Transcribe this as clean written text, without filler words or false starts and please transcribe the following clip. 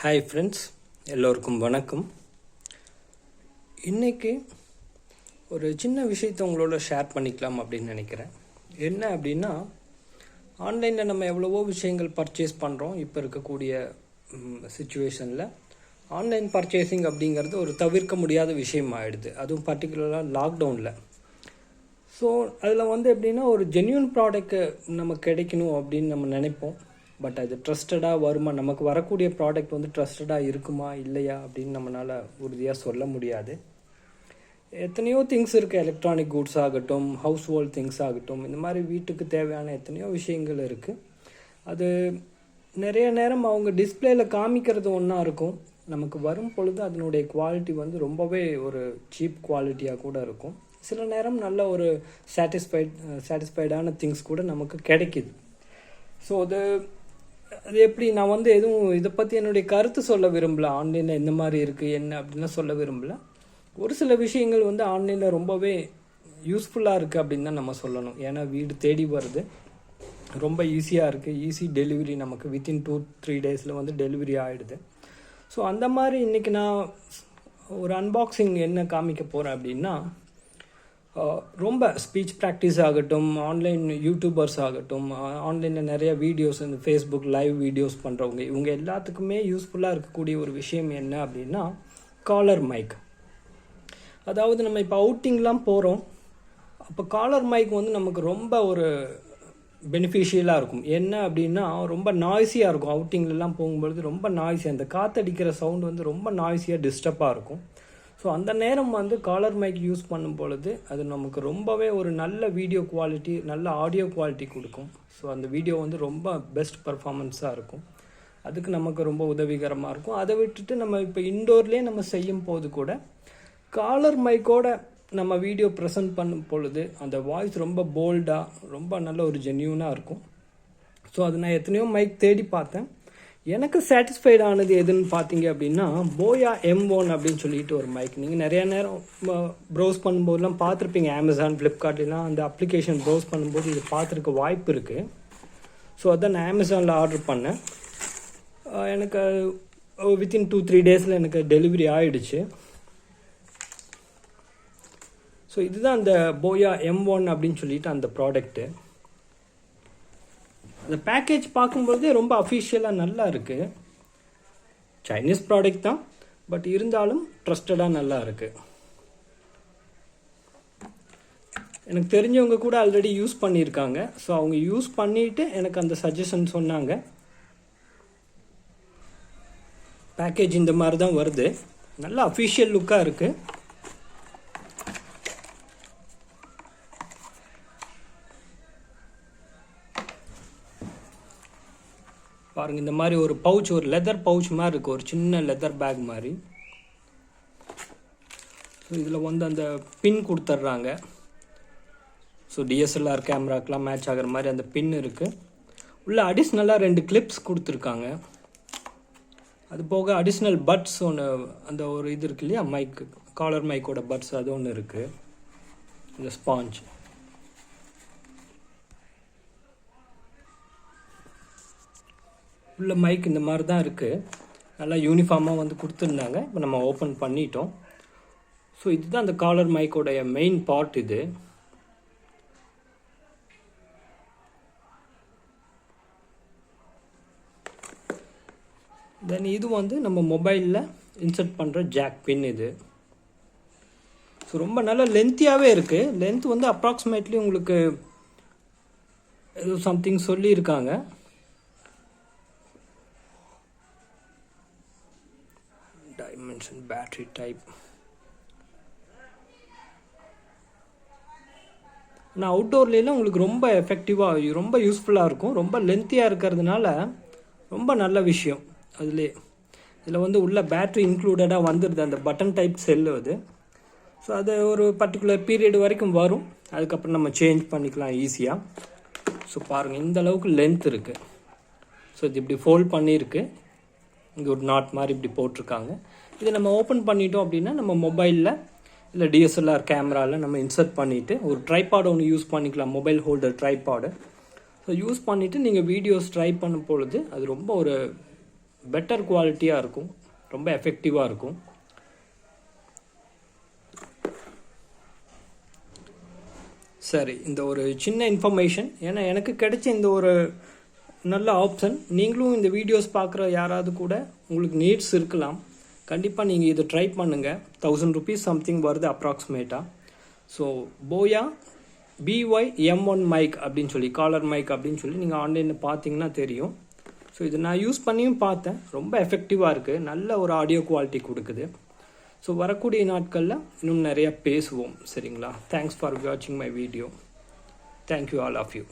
Hi friends, எல்லோருக்கும் வணக்கம். இன்றைக்கி ஒரு சின்ன விஷயத்தை உங்களோட ஷேர் பண்ணிக்கலாம் அப்படின்னு நினைக்கிறேன். என்ன அப்படின்னா, ஆன்லைனில் நம்ம எவ்வளவோ விஷயங்கள் பர்ச்சேஸ் பண்ணுறோம். இப்போ இருக்கக்கூடிய சுச்சுவேஷனில் ஆன்லைன் பர்ச்சேசிங் அப்படிங்கிறது ஒரு தவிர்க்க முடியாத விஷயம் ஆகிடுது. அதுவும் பர்டிகுலராக லாக்டவுனில். ஸோ அதில் எப்படின்னா, ஒரு ஜென்யூன் ப்ராடக்ட் நமக்கு கிடைக்கணும் அப்படின்னு நம்ம நினைப்போம். பட் அது ட்ரஸ்டடாக வருமா, நமக்கு வரக்கூடிய ப்ராடக்ட் ட்ரஸ்டடாக இருக்குமா இல்லையா அப்படின்னு நம்மளால் உறுதியாக சொல்ல முடியாது. எத்தனையோ திங்ஸ் இருக்குது, எலக்ட்ரானிக் கூட்ஸ் ஆகட்டும், ஹவுஸ் ஹோல்ட் திங்ஸ் ஆகட்டும், இந்த மாதிரி வீட்டுக்கு தேவையான எத்தனையோ விஷயங்கள் இருக்குது. அது நிறைய நேரம் அவங்க டிஸ்பிளேயில் காமிக்கிறது ஒன்றா இருக்கும், நமக்கு வரும் பொழுது அதனுடைய குவாலிட்டி ரொம்பவே ஒரு சீப் குவாலிட்டியாக கூட இருக்கும். சில நேரம் நல்ல ஒரு சாட்டிஸ்ஃபைடான திங்ஸ் கூட நமக்கு கிடைக்கிது. ஸோ அது எப்படி, நான் எதுவும் இதை பற்றி என்னுடைய கருத்து சொல்ல விரும்பல, ஆன்லைனில் எந்த மாதிரி இருக்குது என்ன அப்படின்லாம் சொல்ல விரும்பல. ஒரு சில விஷயங்கள் ஆன்லைனில் ரொம்பவே யூஸ்ஃபுல்லாக இருக்குது அப்படின்னு தான் நம்ம சொல்லணும். ஏன்னா வீடு தேடி வருது, ரொம்ப ஈஸியாக இருக்குது, ஈஸி டெலிவரி, நமக்கு வித்தின் 2-3 டேஸில் டெலிவரி ஆகிடுது. ஸோ அந்த மாதிரி இன்றைக்கி நான் ஒரு அன்பாக்சிங் என்ன காமிக்க போகிறேன் அப்படின்னா, ரொம்ப ஸ்பீச் ப்ராக்டிஸ் ஆகட்டும், ஆன்லைன் யூடியூபர்ஸ் ஆகட்டும், ஆன்லைனில் நிறைய வீடியோஸ், இந்த ஃபேஸ்புக் லைவ் வீடியோஸ் பண்ணுறவங்க, இவங்க எல்லாத்துக்குமே யூஸ்ஃபுல்லாக இருக்கக்கூடிய ஒரு விஷயம் என்ன அப்படின்னா, காலர் மைக். அதாவது நம்ம இப்போ அவுட்டிங்லாம் போகிறோம், அப்போ காலர் மைக் நமக்கு ரொம்ப ஒரு பெனிஃபிஷியலாக இருக்கும். என்ன அப்படின்னா, ரொம்ப நாய்ஸியாக இருக்கும். அவுட்டிங்லலாம் போகும்பொழுது ரொம்ப நாய்ஸியாக, அந்த காற்றடிக்கிற சவுண்டு ரொம்ப நாய்ஸியாக டிஸ்டர்பாக இருக்கும். ஸோ அந்த நேரம் காலர் மைக் யூஸ் பண்ணும் பொழுது அது நமக்கு ரொம்பவே ஒரு நல்ல வீடியோ குவாலிட்டி, நல்ல ஆடியோ குவாலிட்டி கொடுக்கும். ஸோ அந்த வீடியோ ரொம்ப பெஸ்ட் பர்ஃபார்மன்ஸாக இருக்கும். அதுக்கு நமக்கு ரொம்ப உதவிகரமாக இருக்கும். அதை விட்டுட்டு நம்ம இப்போ இன்டோர்லேயே நம்ம செய்யும் போது கூட காலர் மைக்கோட நம்ம வீடியோ ப்ரெசென்ட் பண்ணும் பொழுது அந்த வாய்ஸ் ரொம்ப போல்டாக, ரொம்ப நல்ல ஒரு ஜென்யூனாக இருக்கும். ஸோ அது நான் எத்தனையோ மைக் தேடி பார்த்தேன். எனக்கு சாட்டிஸ்ஃபைட் ஆனது எதுன்னு பார்த்தீங்க அப்படின்னா, போயா M1 அப்படின்னு சொல்லிட்டு ஒரு மைக். நீங்கள் நிறையா நேரம் ப்ரௌஸ் பண்ணும்போதெல்லாம் பார்த்துருப்பீங்க, அமேசான், ஃப்ளிப்கார்ட்லாம் அந்த அப்ளிகேஷன் ப்ரௌஸ் பண்ணும்போது இது பார்த்துருக்க வாய்ப்பு இருக்குது. ஸோ அதான் நான் அமேசானில் ஆர்டர் பண்ணேன். எனக்கு வித்தின் 2-3 டேஸில் எனக்கு டெலிவரி ஆகிடுச்சு. ஸோ இதுதான் அந்த போயா M1 அப்படின்னு சொல்லிட்டு அந்த ப்ராடக்ட்டு. அந்த பேக்கேஜ் பார்க்கும்போதே ரொம்ப அஃபிஷியலாக நல்லா இருக்குது. சைனீஸ் ப்ராடக்ட் தான், பட் இருந்தாலும் ட்ரஸ்டடாக நல்லா இருக்குது. எனக்கு தெரிஞ்சவங்க கூட ஆல்ரெடி யூஸ் பண்ணியிருக்காங்க. ஸோ அவங்க யூஸ் பண்ணிவிட்டு எனக்கு அந்த சஜஷன் சொன்னாங்க. பேக்கேஜ் இந்த மாதிரி தான் வருது, நல்லா அஃபிஷியல் லுக்காக இருக்குது. பாருங்கள், இந்த மாதிரி ஒரு பவுச், ஒரு லெதர் பவுச் மாதிரி இருக்குது, ஒரு சின்ன லெதர் பேக் மாதிரி. ஸோ இதில் அந்த பின் கொடுத்துட்றாங்க. ஸோ DSLR கேமராக்கெலாம் மேட்ச் ஆகிற மாதிரி அந்த பின் இருக்குது. உள்ள அடிஷ்னலாக 2 கிளிப்ஸ் கொடுத்துருக்காங்க. அது போக அடிஷ்னல் பட்ஸ் ஒன்று, அந்த ஒரு இது இருக்கு இல்லையா, மைக்கு, காலர் மைக்கோட பட்ஸ், அது ஒன்று இருக்குது. இந்த ஸ்பாஞ்ச். உள்ள மைக் இந்த மாதிரி தான் இருக்குது, நல்லா யூனிஃபார்மாக கொடுத்துருந்தாங்க. இப்போ நம்ம ஓப்பன் பண்ணிட்டோம். ஸோ இதுதான் அந்த காலர் மைக்கோடைய மெயின் பார்ட். இது தென் இது நம்ம மொபைலில் இன்சர்ட் பண்ணுற ஜாக் பின் இது. ஸோ ரொம்ப நல்லா லென்த்தியாகவே இருக்குது. லென்த் அப்ராக்சிமேட்லி உங்களுக்கு ஏதோ சம்திங் சொல்லியிருக்காங்க. Dimension, battery type. ஆனால் அவுட்டோர்லாம் உங்களுக்கு ரொம்ப எஃபெக்டிவாக, ரொம்ப யூஸ்ஃபுல்லாக இருக்கும். ரொம்ப லென்த்தியாக இருக்கிறதுனால ரொம்ப நல்ல விஷயம். இதில் உள்ள பேட்ரி இன்க்ளூடடாக வந்துடுது, அந்த பட்டன் டைப் செல்லு அது. ஸோ அது ஒரு பர்டிகுலர் பீரியட் வரைக்கும் வரும், அதுக்கப்புறம் நம்ம சேஞ்ச் பண்ணிக்கலாம் ஈஸியாக. ஸோ பாருங்கள், இந்த அளவுக்கு லென்த் இருக்குது. ஸோ இது இப்படி ஃபோல்ட் பண்ணியிருக்கு, இங்கே ஒரு நாட் மாதிரி இப்படி போட்டிருக்காங்க. இதை நம்ம ஓப்பன் பண்ணிட்டோம் அப்படின்னா நம்ம மொபைலில் இல்லை DSLR கேமராவில் நம்ம இன்சர்ட் பண்ணிவிட்டு ஒரு ட்ரைபாட் ஒன்று யூஸ் பண்ணிக்கலாம், mobile holder tripod. So use பண்ணிவிட்டு நீங்கள் வீடியோஸ் ட்ரை பண்ணும் பொழுது அது ரொம்ப ஒரு பெட்டர் குவாலிட்டியாக இருக்கும், ரொம்ப எஃபெக்டிவாக இருக்கும். சரி, இந்த ஒரு சின்ன இன்ஃபர்மேஷன், ஏன்னா எனக்கு கிடைச்ச இந்த ஒரு நல்ல ஆப்ஷன். நீங்களும் இந்த வீடியோஸ் பார்க்குற யாராவது கூட உங்களுக்கு நீட்ஸ் இருக்கலாம், கண்டிப்பாக நீங்கள் இதை ட்ரை பண்ணுங்கள். 1000 rupees சம்திங் வருது அப்ராக்சிமேட்டாக. ஸோ போயா BY M1 மைக் அப்படின்னு சொல்லி, காலர் மைக் அப்படின்னு சொல்லி நீங்கள் ஆன்லைனில் பார்த்தீங்கன்னா தெரியும். ஸோ இதை நான் யூஸ் பண்ணியும் பார்த்தேன், ரொம்ப எஃபெக்டிவாக இருக்குது, நல்ல ஒரு ஆடியோ குவாலிட்டி கொடுக்குது. ஸோ வரக்கூடிய நாட்களில் இன்னும் நிறைய பேசுவோம், சரிங்களா? தேங்க்ஸ் ஃபார் வாட்சிங் my video. Thank you all of you.